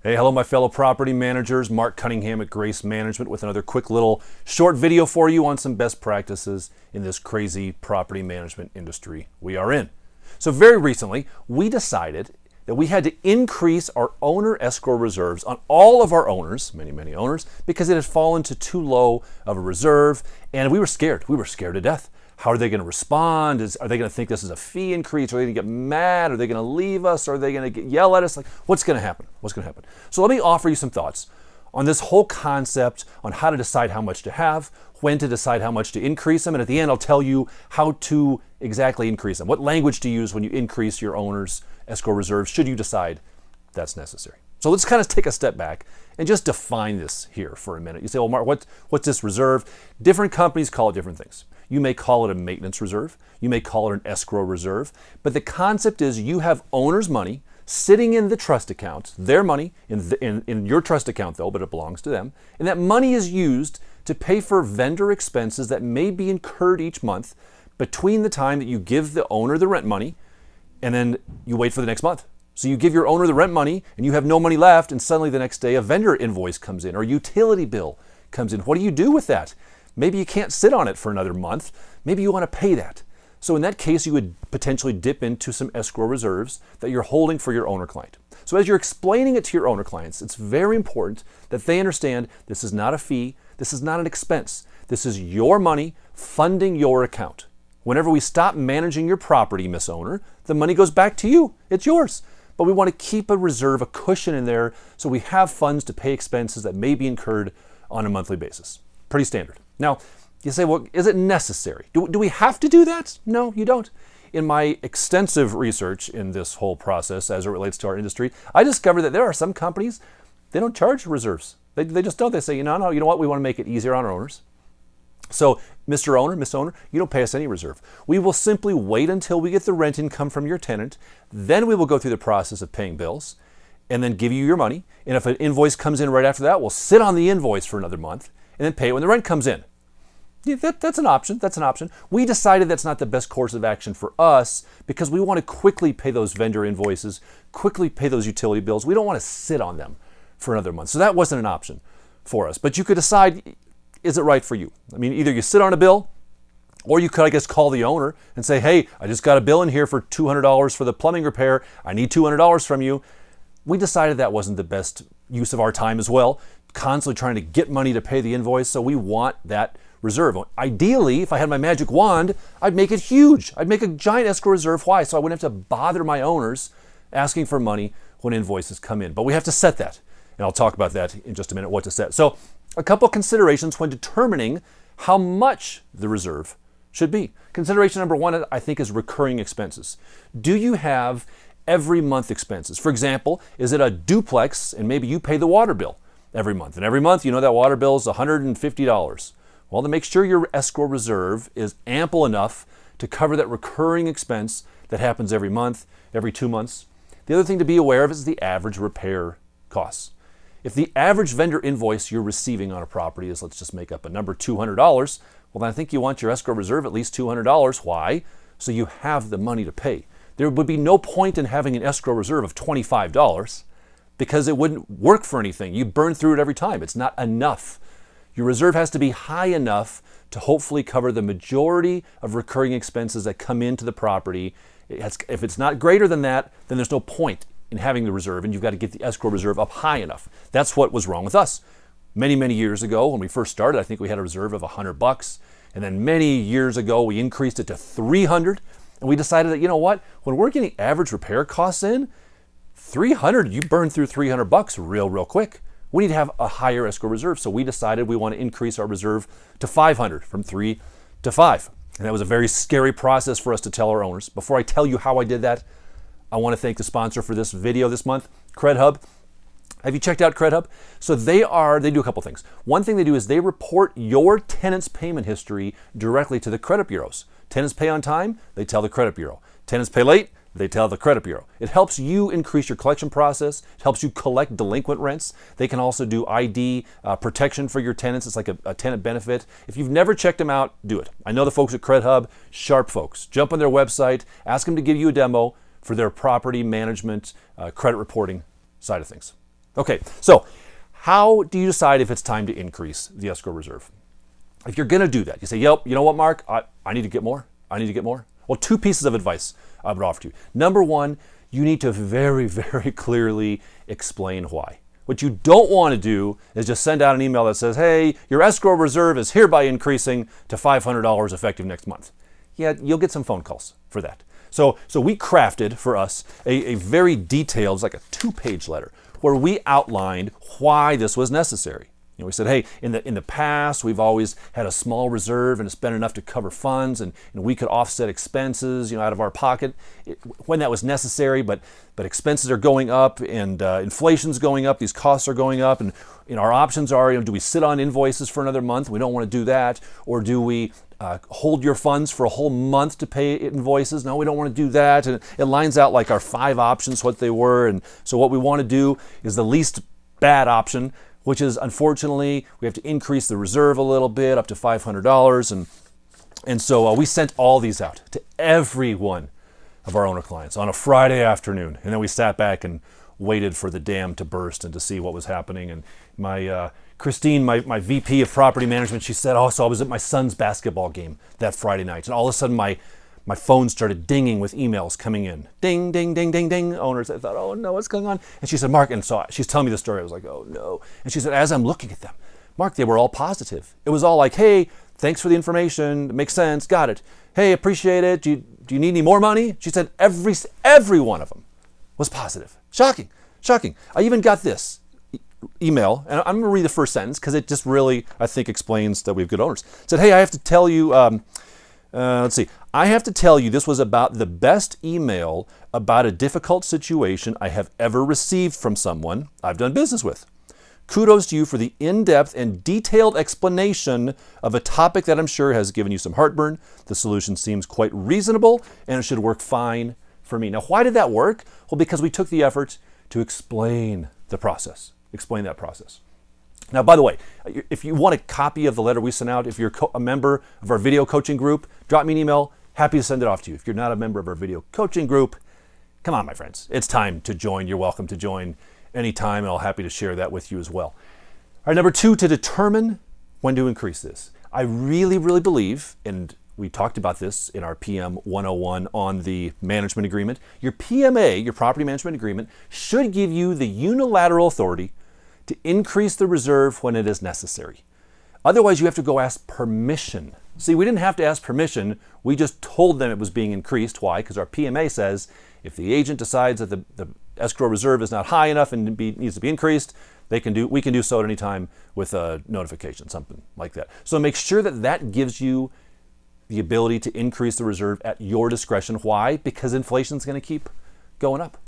Hey, hello my fellow property managers. Mark Cunningham at Grace Management with another quick little short video for you on some best practices in this crazy property management industry we are in. So very recently, we decided that we had to increase our owner escrow reserves on all of our owners, many owners, because it had fallen to too low of a reserve, and we were scared. We were scared to death. How are they going to respond? Are they going to think this is a fee increase? Are they going to get mad? Are they going to leave us? Are they going to yell at us? Like, what's going to happen? What's going to happen? So let me offer you some thoughts on this whole concept on how to decide how much to have, when to decide how much to increase them, and at the end I'll tell you how to exactly increase them. What language to use when you increase your owner's escrow reserves should you decide that's necessary. So let's kind of take a step back and just define this here for a minute. You say, well, Mark, what's this reserve? Different companies call it different things. You may call it a maintenance reserve. You may call it an escrow reserve. But the concept is you have owner's money sitting in the trust account, their money in your trust account though, but it belongs to them. And that money is used to pay for vendor expenses that may be incurred each month between the time that you give the owner the rent money and then you wait for the next month. So you give your owner the rent money and you have no money left, and suddenly the next day a vendor invoice comes in or a utility bill comes in. What do you do with that? Maybe you can't sit on it for another month. Maybe you want to pay that. So in that case, you would potentially dip into some escrow reserves that you're holding for your owner client. So as you're explaining it to your owner clients, it's very important that they understand this is not a fee, this is not an expense. This is your money funding your account. Whenever we stop managing your property, Miss Owner, the money goes back to you. It's yours. But we want to keep a reserve, a cushion in there so we have funds to pay expenses that may be incurred on a monthly basis. Pretty standard. Now, you say, well, is it necessary? Do we have to do that? No, you don't. In my extensive research in this whole process as it relates to our industry, I discovered that there are some companies, they don't charge reserves. They just don't. They say, no, you know what? We want to make it easier on our owners. So, Mr. Owner, Miss Owner, you don't pay us any reserve. We will simply wait until we get the rent income from your tenant. Then we will go through the process of paying bills and then give you your money. And if an invoice comes in right after that, we'll sit on the invoice for another month and then pay it when the rent comes in. Yeah, that's an option. That's an option. We decided that's not the best course of action for us because we want to quickly pay those vendor invoices, quickly pay those utility bills. We don't want to sit on them for another month. So that wasn't an option for us. But you could decide, is it right for you? I mean, either you sit on a bill or you could, I guess, call the owner and say, hey, I just got a bill in here for $200 for the plumbing repair. I need $200 from you. We decided that wasn't the best use of our time as well, constantly trying to get money to pay the invoice. So we want that reserve. Ideally, if I had my magic wand, I'd make it huge. I'd make a giant escrow reserve. Why? So I wouldn't have to bother my owners asking for money when invoices come in. But we have to set that. And I'll talk about that in just a minute, what to set. So a couple considerations when determining how much the reserve should be. Consideration number one, I think, is recurring expenses. Do you have every month expenses? For example, is it a duplex and maybe you pay the water bill every month? And every month, you know that water bill is $150. Well, then make sure your escrow reserve is ample enough to cover that recurring expense that happens every month, every 2 months. The other thing to be aware of is the average repair costs. If the average vendor invoice you're receiving on a property is, let's just make up a number, $200, well, then I think you want your escrow reserve at least $200. Why? So you have the money to pay. There would be no point in having an escrow reserve of $25 because it wouldn't work for anything. You burn through it every time. It's not enough. Your reserve has to be high enough to hopefully cover the majority of recurring expenses that come into the property. If it's not greater than that, then there's no point in having the reserve, and you've got to get the escrow reserve up high enough. That's what was wrong with us. Many years ago, when we first started, I think we had a reserve of $100, and then many years ago, we increased it to $300, and we decided that, you know what, when we're getting average repair costs in, $300, you burn through $300 real quick. We need to have a higher escrow reserve, so we decided we want to increase our reserve to $500, from $300 to $500. And that was a very scary process for us to tell our owners. Before I tell you how I did that, I want to thank the sponsor for this video this month, CredHub. Have you checked out CredHub? So they do a couple things. One thing they do is they report your tenant's payment history directly to the credit bureaus. Tenants pay on time, they tell the credit bureau. Tenants pay late, they tell the credit bureau. It helps you increase your collection process. It helps you collect delinquent rents. They can also do ID protection for your tenants. It's like a tenant benefit. If you've never checked them out, do it. I know the folks at CredHub, sharp folks. Jump on their website, ask them to give you a demo for their property management, credit reporting side of things. Okay, so how do you decide if it's time to increase the escrow reserve? If you're going to do that, you say, yep, you know what, Mark, I need to get more. I need to get more. Well, two pieces of advice I would offer to you. Number one, you need to very, very clearly explain why. What you don't want to do is just send out an email that says, hey, your escrow reserve is hereby increasing to $500 effective next month. Yeah, you'll get some phone calls for that. So we crafted for us a very detailed, it's like a 2-page letter, where we outlined why this was necessary. We said, hey, in the past, we've always had a small reserve and it's been enough to cover funds, and we could offset expenses, out of our pocket when that was necessary. But expenses are going up, and inflation's going up. These costs are going up, and our options are, do we sit on invoices for another month? We don't want to do that, or do we hold your funds for a whole month to pay invoices? No, we don't want to do that. And it lines out like our 5 options, what they were, and so what we want to do is the least bad option, which is, unfortunately, we have to increase the reserve a little bit, up to $500. And so we sent all these out to every one of our owner clients on a Friday afternoon. And then we sat back and waited for the dam to burst and to see what was happening. And my Christine, my VP of property management, she said, so I was at my son's basketball game that Friday night. And all of a sudden, my phone started dinging with emails coming in. Ding, ding, ding, ding, ding. Owners, I thought, oh no, what's going on? And she said, Mark, and so she's telling me the story. I was like, oh no. And she said, as I'm looking at them, Mark, they were all positive. It was all like, hey, thanks for the information. It makes sense. Got it. Hey, appreciate it. Do you need any more money? She said every one of them was positive. Shocking. I even got this email, and I'm going to read the first sentence because it just really, I think, explains that we have good owners. It said, hey, I have to tell you, I have to tell you this was about the best email about a difficult situation I have ever received from someone I've done business with. Kudos to you for the in-depth and detailed explanation of a topic that I'm sure has given you some heartburn. The solution seems quite reasonable and it should work fine for me. Now, why did that work? Well, because we took the effort to explain the process, explain that process. Now, by the way, if you want a copy of the letter we sent out, if you're a member of our video coaching group, drop me an email. Happy to send it off to you. If you're not a member of our video coaching group, come on, my friends. It's time to join. You're welcome to join anytime, and I'll happy to share that with you as well. All right, number 2, to determine when to increase this. I really, really believe, and we talked about this in our PM 101 on the management agreement, your PMA, your property management agreement, should give you the unilateral authority to increase the reserve when it is necessary. Otherwise, you have to go ask permission. See, we didn't have to ask permission. We just told them it was being increased. Why? Because our PMA says if the agent decides that the escrow reserve is not high enough and needs to be increased, we can do so at any time with a notification, something like that. So make sure that gives you the ability to increase the reserve at your discretion. Why? Because inflation is going to keep going up.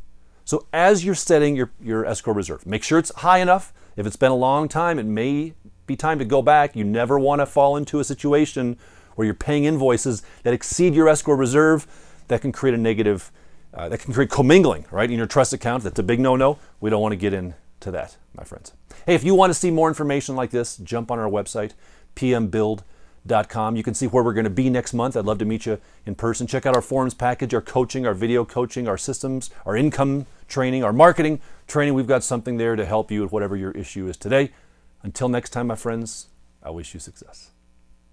So as you're setting your escrow reserve, make sure it's high enough. If it's been a long time, it may be time to go back. You never want to fall into a situation where you're paying invoices that exceed your escrow reserve. That can create a negative, that can create commingling, right, in your trust account. That's a big no-no. We don't want to get into that, my friends. Hey, if you want to see more information like this, jump on our website, pmbuild.com. You can see where we're going to be next month. I'd love to meet you in person. Check out our forms package, our coaching, our video coaching, our systems, our income training, our marketing training. We've got something there to help you with whatever your issue is today. Until next time, my friends, I wish you success.